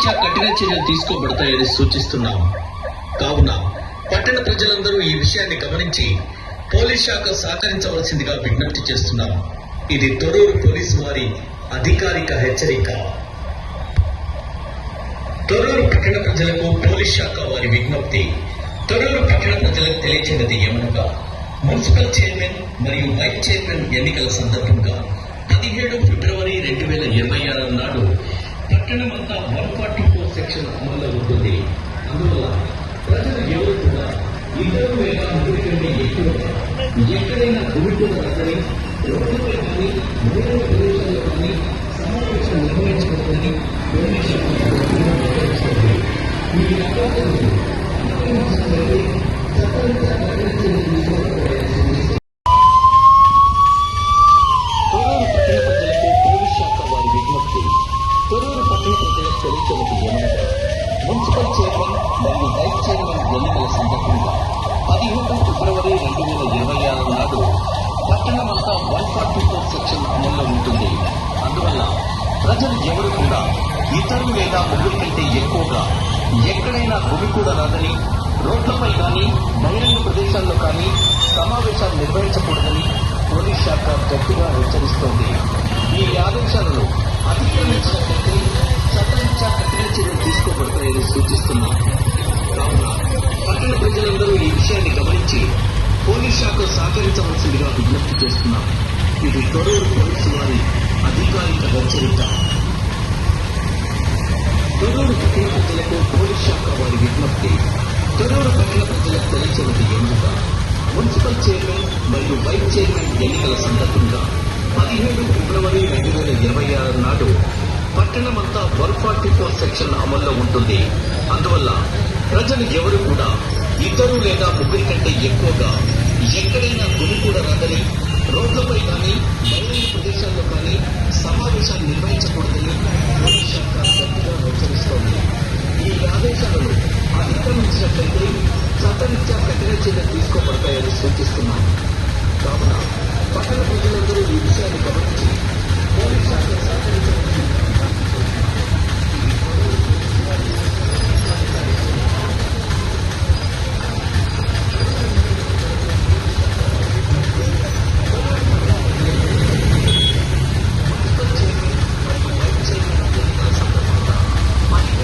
చట్టరీత్యా కఠిన చర్యలు తీసుకోబడతాయని సూచిస్తున్నాం. కావున పట్టణ ప్రజలందరూ ఈ విషయాన్ని గమనించి పోలీస్ శాఖ సహకరించవలసిందిగా విజ్ఞప్తి చేస్తున్నాం. ఇది తొర్రూరు పోలీసు వారి అధికారిక హెచ్చరిక. తొర్రూరు పట్టణ ప్రజలకు పోలీస్ శాఖ వారి విజ్ఞప్తి. తొర్రూరు పట్టణ ప్రజలకు తెలియచేయనిది ఏమనగా, మున్సిపల్ చైర్మన్ మరియు వైస్ చైర్మన్ ఎన్నికల సందర్భంగా 17 ఫిబ్రవరి 2026 నాడు పట్టణమంతా 144 సెక్షన్ అమల్లో ఉంటుంది. అందువల్ల ప్రజలు ఎవరు కూడా ఇద్దరు లేదా ముగ్గురి కంటే ఎక్కువగా ఎక్కడైనా గుమికూడ రద్దని, రోడ్లపై కానీ బహిరంగ ప్రదేశాల్లో కానీ సమావేశం నిర్వహించబడుతుంది. ఈ అవకాశాలను తొర్రూరు పట్టణ ప్రజలకు తెలియచేయడం ఏమనగా, మున్సిపల్ చైర్మన్ మరియు వైస్ చైర్మన్ ఎన్నికల సందర్భంగా 17 ఫిబ్రవరి 2026 నాడు పట్టణమంతా 144 సెక్షన్ అమల్లో ఉంటుంది. అందువల్ల ప్రజలు ఎవరు కూడా ఇద్దరు లేదా ముగ్గురి కంటే ఎక్కువగా ఎక్కడైనా గుమికూడ రాదని, రోడ్లపై కానీ బహిరంగ ప్రదేశాల్లో కానీ సమావేశాలు నిర్వహించకూడదని పోలీస్ శాఖ గట్టిగా హెచ్చరిస్తోంది. ఈ ఆదేశాలను అతిక్రమించినట్లయితే చట్టరీత్యా కఠిన చర్యలు తీసుకోబడతాయని సూచిస్తున్నాం. కావున పట్టణ ప్రజలందరూ ఈ విషయాన్ని గమనించి పోలీస్ శాఖ సహకరించవలసిందిగా విజ్ఞప్తి చేస్తున్నాం. ఇది తొర్రూరు పోలీసు వారి అధికారిక హెచ్చరిక. తొర్రూరు పట్టణ ప్రజలకు పోలీస్ శాఖ వారి విజ్ఞప్తి. తొర్రూరు పట్టణ ప్రజలకు తెలియచేయనిది ఏమనగా, మున్సిపల్ చైర్మన్ మరియు వైస్ చైర్మన్ ఎన్నికల సందర్భంగా 17 ఫిబ్రవరి 2026 నాడు పట్టణమంతా 144 సెక్షన్ అమల్లో ఉంటుంది. అందువల్ల ప్రజలు ఎవరు కూడా ఇద్దరు లేదా ముగ్గురి కంటే ఎక్కువగా ఎక్కడైనా గుమికూడ రాదని, రోడ్లపై కానీ బహిరంగ ప్రదేశాల్లో కానీ సమావేశాలు నిర్వహించకూడదని పోలీస్ శాఖ గట్టిగా హెచ్చరిస్తోంది. ఈ ఆదేశాలను అతిక్రమించినట్లయితే చట్టరీత్యా కఠిన చర్యలు తీసుకోబడతాయని సూచిస్తున్నాం. కావున పట్టణ ప్రజలందరూ ఈ విషయాన్ని గమనించి పోలీస్ శాఖ సహకరించవచ్చు.